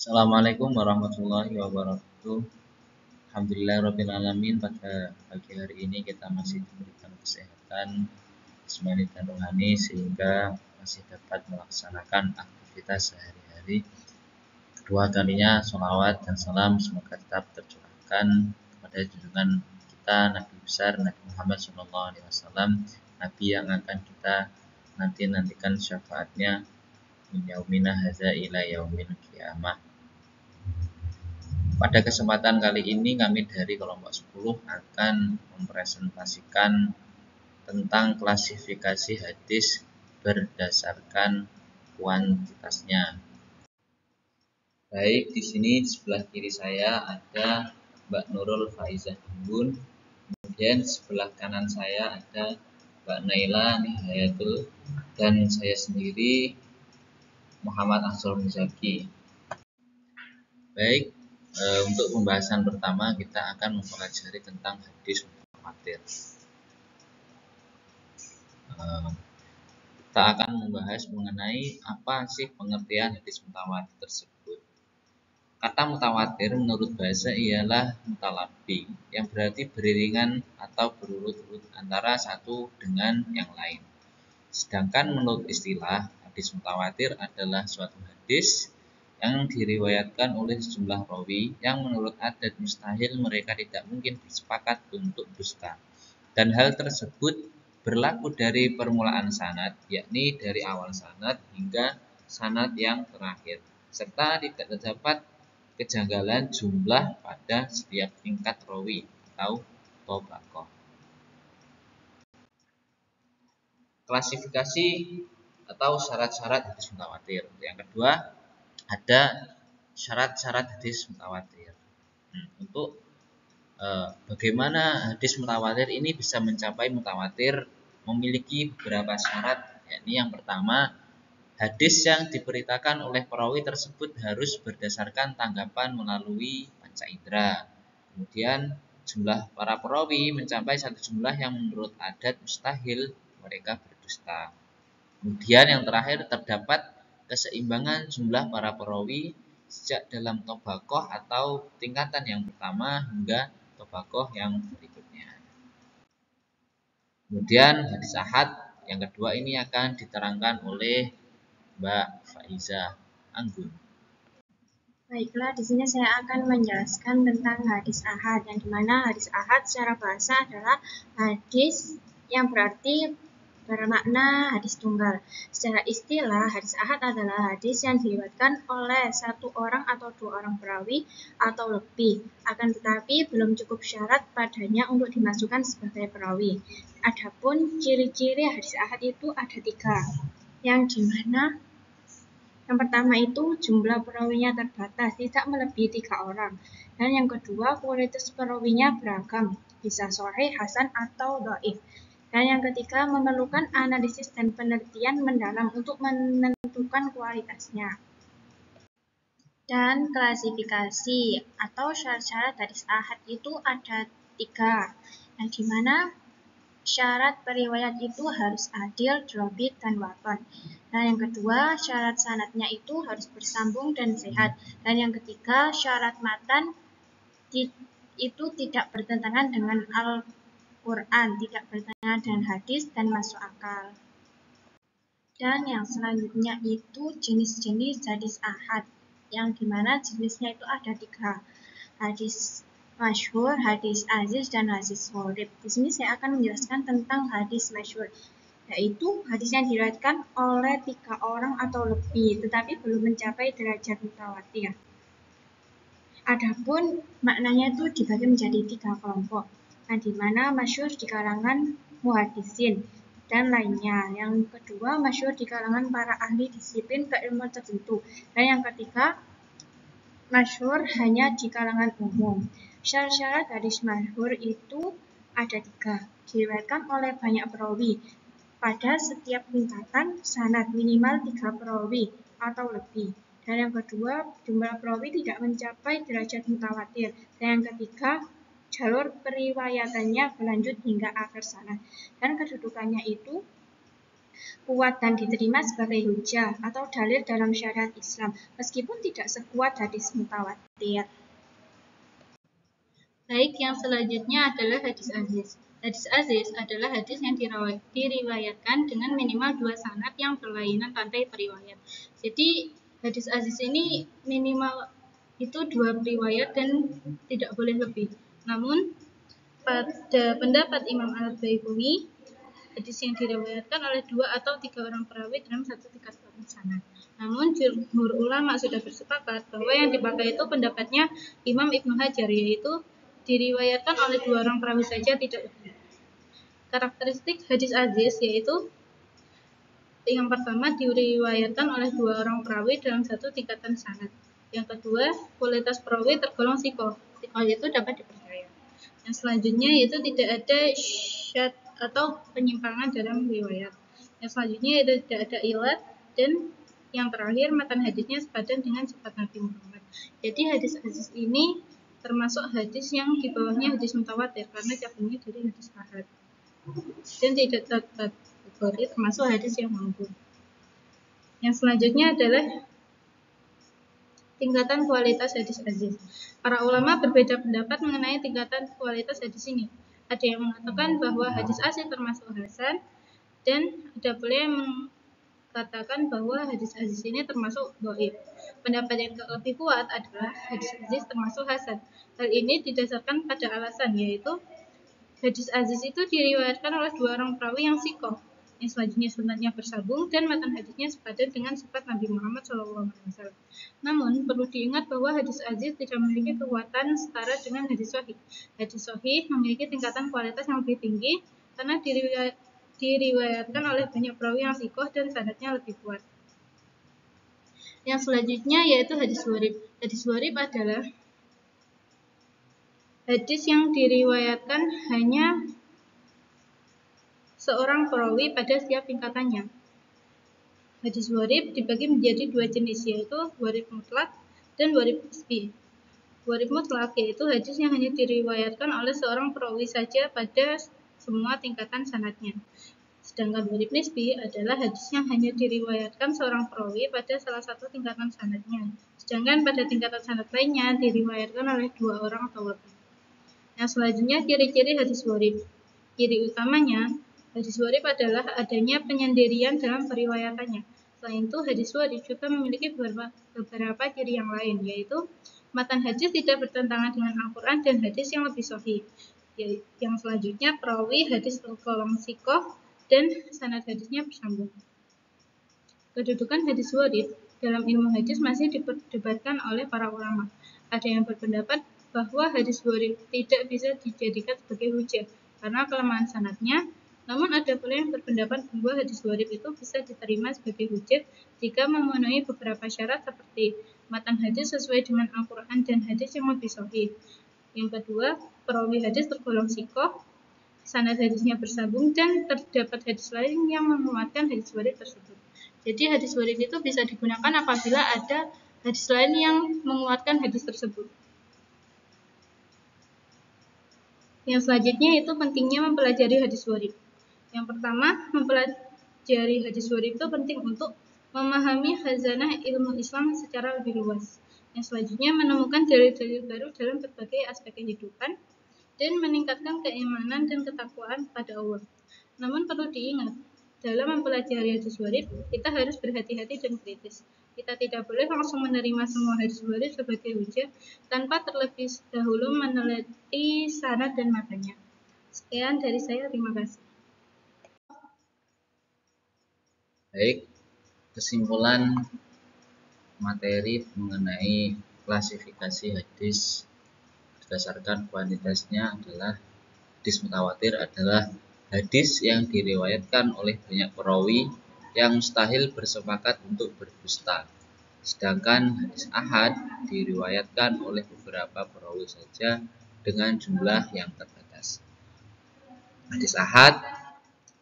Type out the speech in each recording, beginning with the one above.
Assalamualaikum warahmatullahi wabarakatuh. Alhamdulillahirabbil alamin. Pada pagi hari ini kita masih diberikan kesehatan jasmani dan rohani sehingga masih dapat melaksanakan aktivitas sehari-hari. Kedua kalinya sholawat dan salam semoga tetap tercurahkan kepada junjungan kita Nabi besar Nabi Muhammad SAW, Nabi yang akan kita nantikan syafaatnya min yaumina hadza ila yaumil qiyamah. Pada kesempatan kali ini kami dari kelompok 10 akan mempresentasikan tentang klasifikasi hadis berdasarkan kuantitasnya. Baik, di sini di sebelah kiri saya ada Mbak Nurul Faizah Gungun. Kemudian sebelah kanan saya ada Mbak Naila Nihayatul dan saya sendiri Muhammad Ahsul Muzaki. Baik, untuk pembahasan pertama kita akan mempelajari tentang hadis mutawatir. Kita akan membahas mengenai apa sih pengertian hadis mutawatir tersebut. Kata mutawatir menurut bahasa ialah mutalabbi, yang berarti beriringan atau berurut-urut antara satu dengan yang lain. Sedangkan menurut istilah, hadis mutawatir adalah suatu hadis yang diriwayatkan oleh sejumlah rawi yang menurut adat mustahil mereka tidak mungkin bersepakat untuk dusta. Dan hal tersebut berlaku dari permulaan sanad, yakni dari awal sanad hingga sanad yang terakhir, serta tidak terdapat kejanggalan jumlah pada setiap tingkat rawi atau tobaqoh. Klasifikasi atau syarat-syarat hadis mutawatir. Yang kedua, ada syarat-syarat hadis mutawatir. Untuk bagaimana hadis mutawatir ini bisa mencapai mutawatir, memiliki beberapa syarat, yakni yang pertama, hadis yang diberitakan oleh perawi tersebut harus berdasarkan tanggapan melalui panca indera. Kemudian jumlah para perawi mencapai satu jumlah yang menurut adat mustahil mereka berdusta. Kemudian yang terakhir, terdapat keseimbangan jumlah para perawi sejak dalam tobaqoh atau tingkatan yang pertama hingga tobaqoh yang berikutnya. Kemudian hadis ahad yang kedua ini akan diterangkan oleh Mbak Faizah Anggun. Baiklah, di sini saya akan menjelaskan tentang hadis ahad, yang dimana hadis ahad secara bahasa adalah hadis yang berarti bermakna hadis tunggal. Secara istilah, hadis ahad adalah hadis yang diriwayatkan oleh satu orang atau dua orang perawi atau lebih. Akan tetapi belum cukup syarat padanya untuk dimasukkan sebagai perawi. Adapun ciri-ciri hadis ahad itu ada 3, yang dimana yang pertama itu jumlah perawinya terbatas, tidak melebihi 3 orang. Dan yang kedua, kualitas perawinya beragam, bisa sahih, hasan, atau dhaif. Dan yang ketiga, memerlukan analisis dan penelitian mendalam untuk menentukan kualitasnya. Dan klasifikasi atau syarat-syarat hadis ahad itu ada 3, yang dimana syarat periwayat itu harus adil, dhabit, dan waton. Dan yang kedua, syarat sanadnya itu harus bersambung dan sehat. Dan yang ketiga, syarat matan itu tidak bertentangan dengan Al-Quran, tidak bertentangan dengan hadis, dan masuk akal. Dan yang selanjutnya itu jenis-jenis hadis ahad, yang dimana jenisnya itu ada 3, hadis masyhur, hadis aziz, dan hadis gharib. Di sini saya akan menjelaskan tentang hadis masyhur, yaitu hadis yang diriwayatkan oleh 3 orang atau lebih, tetapi belum mencapai derajat mutawatir. Adapun maknanya itu dibagi menjadi 3 kelompok, yang dimana masyhur di kalangan muhaddisin dan lainnya. Yang kedua, masyhur di kalangan para ahli disiplin keilmuan tertentu. Dan yang ketiga, masyhur hanya di kalangan umum. Syarat-syarat hadis masyhur itu ada 3, diriwayatkan oleh banyak perawi. Pada setiap tingkatan sanad minimal 3 perawi atau lebih. Dan yang kedua, jumlah perawi tidak mencapai derajat mutawatir. Dan yang ketiga, jalur periwayatannya berlanjut hingga akhir sanad. Dan kedudukannya itu kuat dan diterima sebagai hujjah atau dalil dalam syariat Islam, meskipun tidak sekuat hadis mutawatir. Baik, yang selanjutnya adalah hadis aziz. Hadis aziz adalah hadis yang diriwayatkan dengan minimal 2 sanad yang berlainan rantai periwayat. Jadi hadis aziz ini minimal itu 2 periwayat dan tidak boleh lebih. Namun pada pendapat Imam Al-Baihaqi, hadis yang diriwayatkan oleh 2 atau 3 orang perawi dalam satu tingkatan sanad. Namun jumhur ulama sudah bersepakat bahwa yang dipakai itu pendapatnya Imam Ibnu Hajar, yaitu diriwayatkan oleh 2 orang perawi saja, tidak lebih. Karakteristik hadis aziz yaitu yang pertama diriwayatkan oleh 2 orang perawi dalam satu tingkatan sanad. Yang kedua, kualitas perawi tergolong sikoh. Sikoh itu dapat dipercaya. Yang selanjutnya yaitu tidak ada syad atau penyimpangan dalam riwayat. Yang selanjutnya yaitu tidak ada ilat, dan yang terakhir matan hadisnya sepadan dengan sifat Nabi Muhammad. Jadi hadis aziz ini termasuk hadis yang di bawahnya hadis mutawatir karena cabangnya dari hadis ahad. Dan tidak terkategori termasuk hadis yang mauquf. Yang selanjutnya adalah tingkatan kualitas hadis aziz. Para ulama berbeda pendapat mengenai tingkatan kualitas hadis ini. Ada yang mengatakan bahwa hadis aziz termasuk hasan, dan ada pula yang mengatakan bahwa hadis aziz ini termasuk dhaif. Pendapat yang lebih kuat adalah hadis aziz termasuk hasan. Hal ini didasarkan pada alasan, yaitu hadis aziz itu diriwayatkan oleh 2 orang perawi yang sikoh. Yang selanjutnya sanadnya bersambung dan matan hadisnya sepadan dengan sifat Nabi Muhammad SAW. Namun perlu diingat bahwa hadis aziz tidak memiliki kekuatan setara dengan hadis sahih. Hadis sahih memiliki tingkatan kualitas yang lebih tinggi karena diriwayatkan oleh banyak perawi yang sikoh dan sanadnya lebih kuat. Yang selanjutnya yaitu hadis gharib. Hadis gharib adalah hadis yang diriwayatkan hanya seorang perawi pada setiap tingkatannya. Hadis gharib dibagi menjadi 2 jenis, yaitu gharib mutlak dan gharib nisbi. Gharib mutlak yaitu hadis yang hanya diriwayatkan oleh seorang perawi saja pada semua tingkatan sanadnya. Sedangkan gharib nisbi adalah hadis yang hanya diriwayatkan seorang perawi pada salah satu tingkatan sanadnya. Sedangkan pada tingkatan sanad lainnya diriwayatkan oleh 2 orang atau lebih. Yang selanjutnya ciri-ciri hadis gharib. Ciri utamanya hadis gharib adalah adanya penyendirian dalam periwayatannya. Selain itu, hadis gharib juga memiliki beberapa ciri yang lain, yaitu matan hadis tidak bertentangan dengan Al-Quran dan hadis yang lebih sahih. Yang selanjutnya, perawi hadis tergolong sikoh dan sanad hadisnya bersambung. Kedudukan hadis gharib dalam ilmu hadis masih diperdebatkan oleh para ulama. Ada yang berpendapat bahwa hadis gharib tidak bisa dijadikan sebagai hujjah karena kelemahan sanadnya. Namun ada pula yang berpendapat bahwa hadis gharib itu bisa diterima sebagai hujjah jika memenuhi beberapa syarat seperti matan hadis sesuai dengan Al-Quran dan hadis yang lebih sahih. Yang kedua, perawi hadis tergolong sikoh, sanad hadisnya bersambung, dan terdapat hadis lain yang menguatkan hadis gharib tersebut. Jadi hadis gharib itu bisa digunakan apabila ada hadis lain yang menguatkan hadis tersebut. Yang selanjutnya itu pentingnya mempelajari hadis gharib. Yang pertama, mempelajari hadis gharib itu penting untuk memahami khazanah ilmu Islam secara lebih luas. Yang selanjutnya menemukan dalil-dalil baru dalam berbagai aspek kehidupan dan meningkatkan keimanan dan ketakwaan pada Allah. Namun perlu diingat, dalam mempelajari hadis gharib, kita harus berhati-hati dan kritis. Kita tidak boleh langsung menerima semua hadis gharib sebagai hujjah tanpa terlebih dahulu meneliti sanad dan matanya. Sekian dari saya, terima kasih. Baik, kesimpulan materi mengenai klasifikasi hadis berdasarkan kuantitasnya adalah hadis mutawatir adalah hadis yang diriwayatkan oleh banyak perawi yang mustahil bersepakat untuk berdusta. Sedangkan hadis ahad diriwayatkan oleh beberapa perawi saja dengan jumlah yang terbatas. Hadis ahad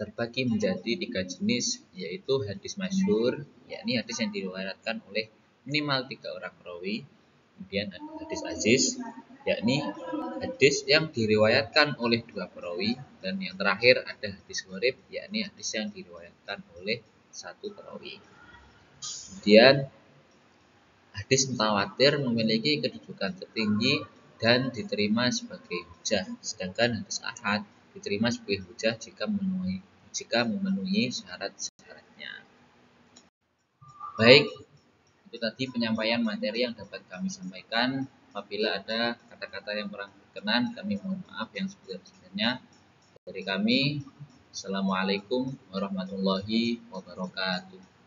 terbagi menjadi 3 jenis, yaitu hadis masyhur, yakni hadis yang diriwayatkan oleh minimal 3 orang perawi. Kemudian ada hadis aziz, yakni hadis yang diriwayatkan oleh dua perawi, dan yang terakhir ada hadis gharib, yakni hadis yang diriwayatkan oleh satu perawi. Kemudian hadis mutawatir memiliki kedudukan tertinggi dan diterima sebagai hujah, sedangkan hadis ahad diterima sebagai hujah jika memenuhi syarat-syaratnya. Baik, itu tadi penyampaian materi yang dapat kami sampaikan. Apabila ada kata-kata yang kurang berkenan, kami mohon maaf yang sebesar-besarnya. Dari kami, Assalamualaikum warahmatullahi wabarakatuh.